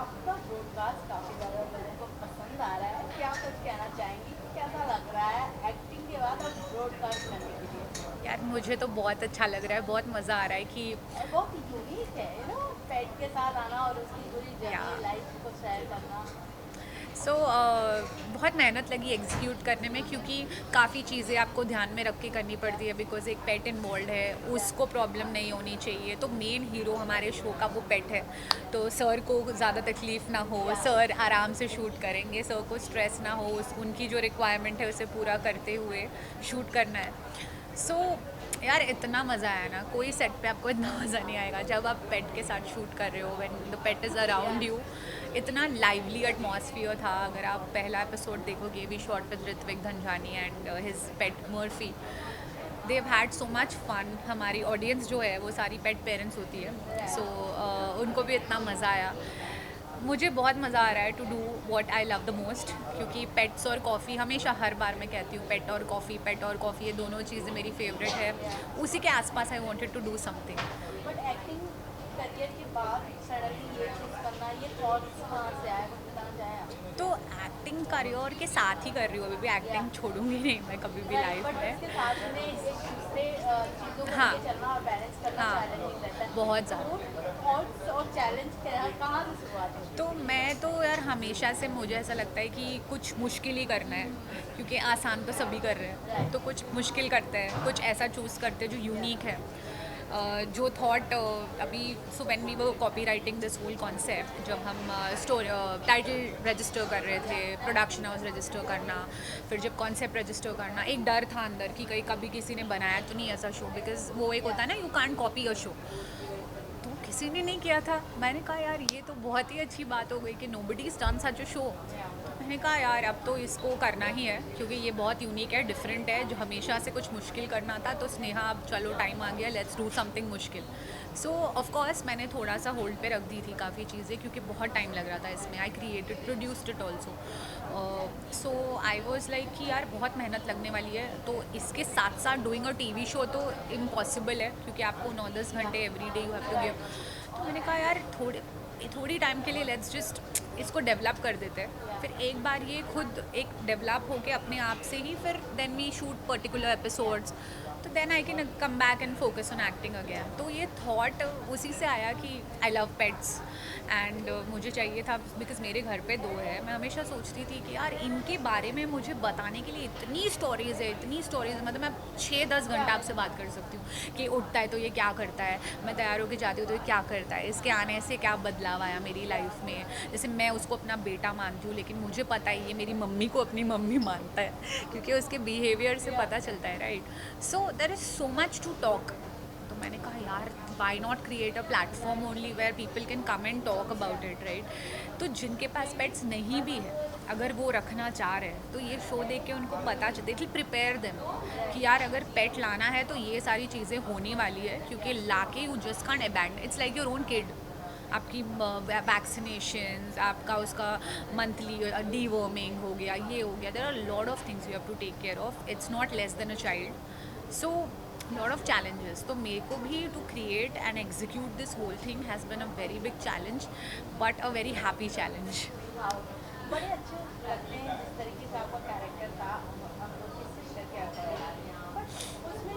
आपका ब्रॉडकास्ट काफ़ी ज़्यादा लोगों को पसंद आ रहा है, क्या कुछ कहना चाहेंगी? कैसा लग रहा है एक्टिंग के बाद अब ब्रॉडकास्ट करने के लिए? यार मुझे तो बहुत अच्छा लग रहा है, बहुत मज़ा आ रहा है कि और बहुत यूनिक है पेट के साथ आना और उसकी पूरी या जर्नी लाइफ को शेयर करना। सो बहुत मेहनत लगी एग्जीक्यूट करने में, क्योंकि काफ़ी चीज़ें आपको ध्यान में रख के करनी पड़ती है, बिकॉज एक पेट इन्वॉल्व है, उसको प्रॉब्लम नहीं होनी चाहिए। तो मेन हीरो हमारे शो का वो पेट है, तो सर को ज़्यादा तकलीफ़ ना हो, सर आराम से शूट करेंगे, सर को स्ट्रेस ना हो, उनकी जो रिक्वायरमेंट है उसे पूरा करते हुए शूट करना है। सो यार इतना मज़ा आया ना, कोई सेट पे आपको इतना मज़ा नहीं आएगा जब आप पेट के साथ शूट कर रहे हो, when the pet is around you. इतना लाइवली एटमॉस्फियर था। अगर आप पहला एपिसोड देखोगे, we shot with Ritvik Dhanjani and his pet Murphy, they had so much fun. हमारी ऑडियंस जो है वो सारी पेट पेरेंट्स होती है, सो उनको भी इतना मज़ा आया। मुझे बहुत मज़ा आ रहा है to do what I love the most, क्योंकि पेट्स और कॉफ़ी, हमेशा हर बार मैं कहती हूँ पेट और कॉफ़ी, पेट और कॉफ़ी, ये दोनों चीज़ें मेरी फेवरेट है। उसी के आसपास I wanted to do something. But acting career के बाद सडनली ये चूज़ करना, ये थॉट्स कहाँ से आए, कुछ बताना चाहें आप? तो एक्टिंग करियर के साथ ही कर रही हूँ, अभी भी एक्टिंग छोड़ूंगी नहीं मैं कभी भी राइट, लाइफ बट में। उसके साथ में एक दूसरे चीज़ों को हाँ, लेके चलना और बैलेंस करना हाँ, चैलेंजिंग रहता है। बहुत तो ज़्यादा। वो थॉट्स और चैलेंज कहाँ से शुरुआत होती तो है? मैं तो यार हमेशा से मुझे ऐसा लगता है कि कुछ मुश्किल ही करना है, क्योंकि आसान तो सभी कर रहे हैं, राइट। तो कुछ मुश्किल करते हैं, कुछ ऐसा चूज़ करते हैं जो यूनिक है। जो थॉट अभी, so when we were copy writing this whole concept, जब हम स्टोरी टाइटल रजिस्टर कर रहे थे, प्रोडक्शन हाउस रजिस्टर करना, फिर जब कॉन्सेप्ट रजिस्टर करना, एक डर था अंदर कि कहीं कभी किसी ने बनाया तो नहीं ऐसा शो, बिकॉज वो एक होता है ना, you can't copy a show. तो किसी ने नहीं किया था। मैंने कहा यार ये तो बहुत ही अच्छी बात हो गई कि nobody is done such a show. तो मैंने कहा यार अब तो इसको करना ही है, क्योंकि ये बहुत यूनिक है, डिफरेंट है, जो हमेशा से कुछ मुश्किल करना था। तो स्नेहा अब चलो टाइम आ गया, लेट्स डू समथिंग मुश्किल। सो ऑफ कोर्स मैंने थोड़ा सा होल्ड पे रख दी थी काफ़ी चीज़ें, क्योंकि बहुत टाइम लग रहा था इसमें। I created produced it also. So I was like कि यार बहुत मेहनत लगने वाली है, तो इसके साथ साथ डूइंग अ टीवी शो तो इम्पॉसिबल है, क्योंकि आपको 9-10 घंटे every day you have to give. तो मैंने कहा यार थोड़ी टाइम के लिए लेट्स जस्ट इसको डेवलप कर देते हैं, फिर एक बार ये खुद एक डेवलप होके अपने आप से ही, फिर then we shoot particular episodes, तो then I can come back and focus on acting again. तो ये थॉट उसी से आया कि आई लव पेट्स एंड मुझे चाहिए था, बिकॉज मेरे घर पे 2 है। मैं हमेशा सोचती थी कि यार इनके बारे में मुझे बताने के लिए इतनी स्टोरीज़ है, इतनी स्टोरीज़, मतलब मैं 6-10 घंटा आपसे बात कर सकती हूँ कि उठता है तो ये क्या करता है, मैं तैयार होकर जाती हूँ तो ये क्या करता है, इसके आने से क्या बदलाव आया मेरी लाइफ में। जैसे मैं उसको अपना बेटा मानती हूँ, लेकिन मुझे पता है ये मेरी मम्मी को अपनी मम्मी मानता है, क्योंकि उसके बिहेवियर से पता चलता है, right. So there is so much to talk. तो मैंने कहा यार why not create a platform only where people can come and talk about it, right. तो जिनके पास पेट्स नहीं भी है, अगर वो रखना चाह रहे हैं, तो ये शो देख के उनको पता चलता है, प्रिपेयर देम कि यार अगर पेट लाना है तो ये सारी चीज़ें होने वाली है, क्योंकि लाके you just can't abandon, it's like your own kid. आपकी वैक्सीनेशन, आपका उसका मंथली डीवर्मिंग हो गया, ये हो गया, there are lot of things you have to take care of, it's not less than a child. So lot of challenges. तो मेरे को भी to create and execute this whole thing has been a very big challenge, but a very happy challenge. हाँ, बड़े अच्छे लगते हैं जिस तरीके से आपका कैरेक्टर था आपकी सिस्टर के अकॉर्डिंग, बट उसमें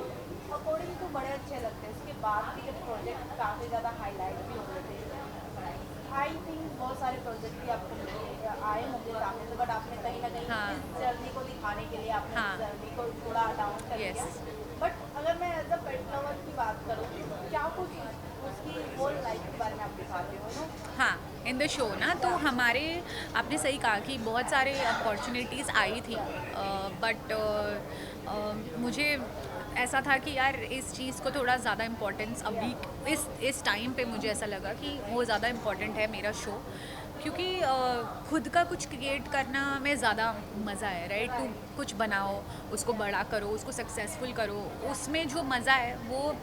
अकॉर्डिंग तो बड़े अच्छे लगते हैं। उसके बाद भी जब प्रोजेक्ट काफ़ी ज़्यादा हाईलाइट भी हो रहे थे, आई थिंक बहुत सारे प्रोजेक्ट भी आपको आए होंगे सामने से, बट आपने कहीं ना कहीं हाँ, इस जर्नी को दिखाने के लिए आपने हाँ, इस जर्नी को थोड़ा डाउन कर दिया। यस। बट अगर मैं एज अ पेट लवर की बात करूँ, क्या कुछ उसकी होल लाइफ के बारे में आप दिखाते हो ना? हाँ, इन द शो ना, तो हमारे, आपने सही कहा कि बहुत सारे अपॉर्चुनिटीज़ आई थी, बट मुझे ऐसा था कि यार इस चीज़ को थोड़ा ज़्यादा इम्पोर्टेंस अभी इस टाइम पे मुझे ऐसा लगा कि वो ज़्यादा इम्पोर्टेंट है मेरा शो, क्योंकि खुद का कुछ क्रिएट करना में ज़्यादा मज़ा है, राइट। टू कुछ बनाओ, उसको बड़ा करो, उसको सक्सेसफुल करो, उसमें जो मज़ा है वो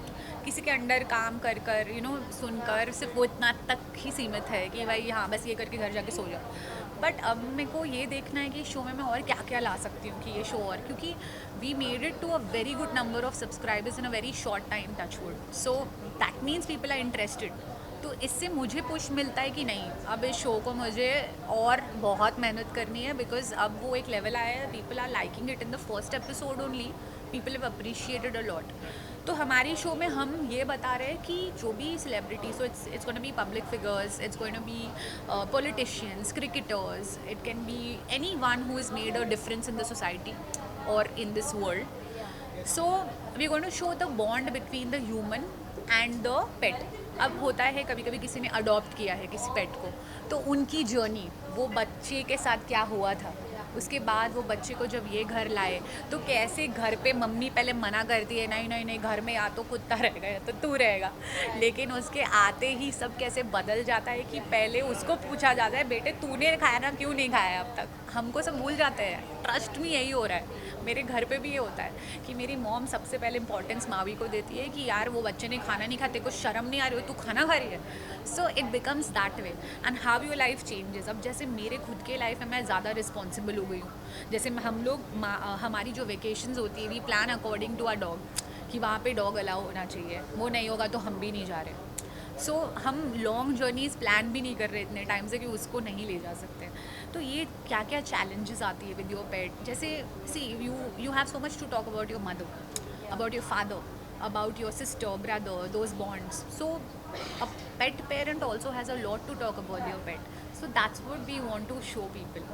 किसी के अंडर काम कर कर सुनकर सिर्फ वो इतना तक ही सीमित है कि भाई हाँ बस ये करके घर जाके सो जाओ। बट अब मेरे को ये देखना है कि शो में मैं और क्या क्या ला सकती हूँ कि ये शो, और क्योंकि we made it to a very good number of subscribers in a very short time, touch wood, so that means people are interested. तो इससे मुझे पुश मिलता है कि नहीं, अब इस शो को मुझे और बहुत मेहनत करनी है, बिकॉज अब वो एक लेवल आया है, people are liking it in the first episode only, people have appreciated a lot. तो हमारी शो में हम ये बता रहे हैं कि जो भी celebrity, so it's going to be public figures, it's going to be politicians, cricketers, it can be any one who is made a difference in the society और in this world. So we going to show the bond between the human and the pet. अब होता है कभी कभी किसी ने adopt किया है किसी पेट को, तो उनकी जर्नी, वो बच्चे के साथ क्या हुआ था, उसके बाद वो बच्चे को जब ये घर लाए तो कैसे घर पे मम्मी पहले मना करती है, नहीं नहीं नहीं घर में या तो कुत्ता रहेगा या तो तू रहेगा, लेकिन उसके आते ही सब कैसे बदल जाता है कि पहले उसको पूछा जाता है बेटे तूने खाया ना, क्यों नहीं खाया अब तक, हमको सब भूल जाते हैं। ट्रस्ट में यही हो रहा है, मेरे घर पे भी ये होता है कि मेरी मॉम सबसे पहले इंपॉर्टेंस मावी को देती है कि यार वो बच्चे ने खाना नहीं खाते, कुछ शर्म नहीं आ रही हो, तू खाना खा रही है। So it becomes that way and how your life changes. अब जैसे मेरे खुद के लाइफ में मैं ज़्यादा रिस्पॉन्सिबल हो गई हूँ, जैसे हम लोग हमारी जो वेकेशंस होती है we plan according to our dog कि वहाँ पे डॉग अलाउ होना चाहिए, वो नहीं होगा तो हम भी नहीं जा रहे। सो हम लॉन्ग जर्नीज़ प्लान भी नहीं कर रहे इतने टाइम से कि उसको नहीं ले जा सकते। तो ये क्या क्या चैलेंजेस आती है विद योर पेट, जैसे see you have so much to talk about your mother, about your father, about your sister, brother, those bonds. So a pet parent also has a lot to talk about their pet. So that's what we want to show people.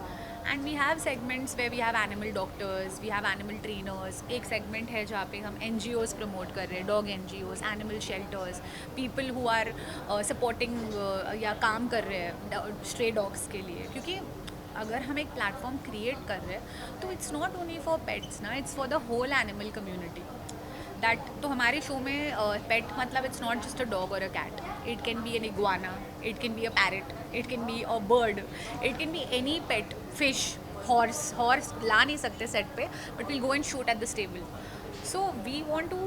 And we have segments where we have animal doctors, we have animal trainers. एक segment है जहाँ पे हम NGOs promote कर रहे हैं, dog NGOs, animal shelters, people who are supporting या काम कर रहे हैं stray dogs के लिए, क्योंकि अगर हम एक प्लेटफॉर्म क्रिएट कर रहे हैं तो it's not only for pets ना, it's for the whole animal community that. तो हमारे शो में पेट मतलब it's not just a dog और a cat, it can be an iguana, it can be a parrot, it can be a bird, it can be any pet, fish, horse ला नहीं सकते set पे but will go and shoot at the stable. So we want to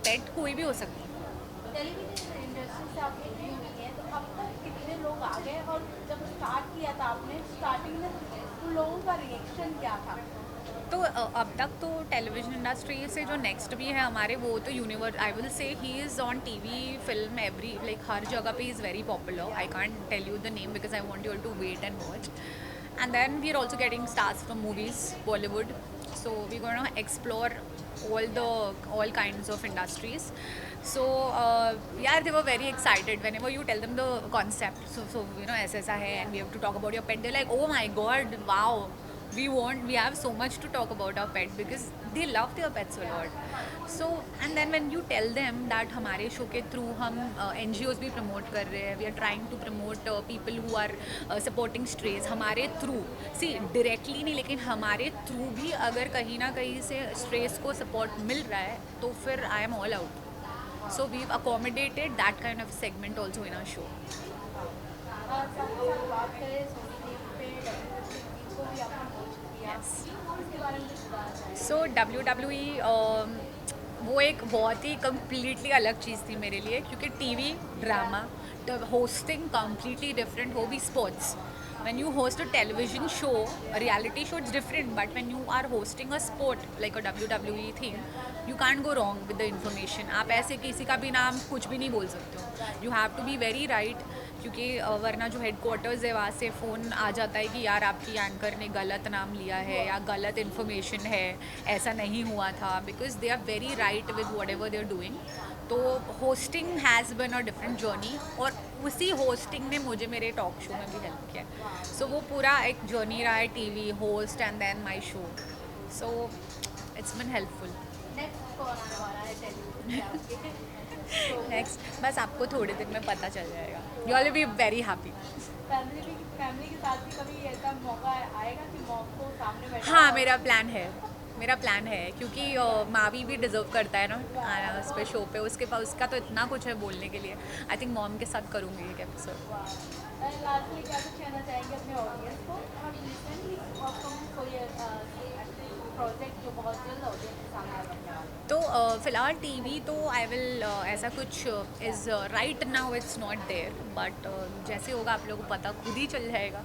पेट कोई भी हो सकता है। Television industry से आप निकली हुई हैं, तो अब तक कितने लोग आ गए, और जब स्टार्ट किया था आपने स्टार्टिंग में तो लोगों का रिएक्शन क्या था? तो अब तक तो टेलीविजन इंडस्ट्री से जो नेक्स्ट भी है हमारे, वो तो universe, I will say he is on TV, film, every like हर जगह पे is very popular. I can't tell you the name because I want you all to wait and watch. And then we are also getting stars from movies, Bollywood, so we gonna explore all kinds of industries. So yeah, they were very excited whenever you tell them the concept. So you know ऐसा है and we have to talk about your pet. They're like, oh my god, wow, we have so much to talk about our pet because they love their pets a lot. So and then when you tell them that हमारे show के through हम NGOs भी promote कर रहे हैं, we are trying to promote people who are supporting strays हमारे through, see directly नहीं लेकिन हमारे थ्रू भी अगर कहीं ना कहीं से स्ट्रेस को सपोर्ट मिल रहा है तो फिर I am all out. So we've accommodated that kind of segment also in our show. साथ ही साथ बात करें सोनी पे WWE को भी आपने होस्ट किया, इसके बारे में कुछ बताना चाहेंगे? So WWE वो एक बहुत ही कम्प्लीटली अलग चीज़ थी मेरे लिए, क्योंकि TV drama, hosting completely different, वो भी sports. When you host a television show, a reality show, it's different. But when you are hosting a sport like a WWE thing, you can't go wrong with the information. आप ऐसे किसी का भी नाम कुछ भी नहीं बोल सकते हो. You have to be very right, क्योंकि वरना जो हेडक्वार्टर्स है वहाँ से फ़ोन आ जाता है कि यार आपकी एंकर ने गलत नाम लिया है या गलत इन्फॉर्मेशन है, ऐसा नहीं हुआ था, because they are very right with whatever they are doing. तो hosting has been a different journey, और उसी होस्टिंग ने मुझे मेरे टॉक शो में भी हेल्प किया। सो वो पूरा एक जर्नी रहा है, TV, host and then my show. So it's been helpful. Next कौन आने वाला है टेलीविजन पे आपके? नेक्स्ट बस आपको थोड़े दिन में पता चल जाएगा। You will be very happy. Family के साथ भी कभी ऐसा मौका आएगा कि मॉम को सामने बैठा? हाँ, मेरा प्लान है क्योंकि मावी भी डिज़र्व करता है ना आना उस पर शो पे, उसके पास उसका तो इतना कुछ है बोलने के लिए। आई थिंक मॉम के साथ करूँगी एक एपिसोड। लास्टली क्या कुछ कहना चाहेंगे अपने ऑडियंस को? और रिसेंटली अपकमिंग कोई प्रोजेक्ट जो बहुत जल्द ऑडियंस के सामने आने वाला है? तो फ़िलहाल टीवी तो आई विल ऐसा कुछ is right now it's not there, but जैसे होगा आप लोगों को पता खुद ही चल जाएगा।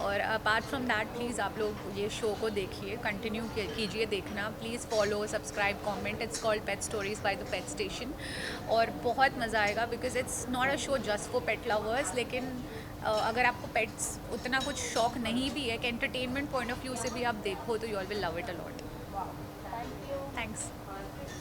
और अपार्ट फ्रॉम दैट प्लीज़ आप लोग ये शो को देखिए, कंटिन्यू कीजिए देखना, please follow, subscribe, comment. It's called pet stories by the pet station. और बहुत मज़ा आएगा because it's not a show just for pet lovers. लेकिन अगर आपको पेट्स उतना कुछ शौक नहीं भी है, कि एंटरटेनमेंट पॉइंट ऑफ व्यू से भी आप देखो, तो you all will love it a lot. Thank you. Thanks.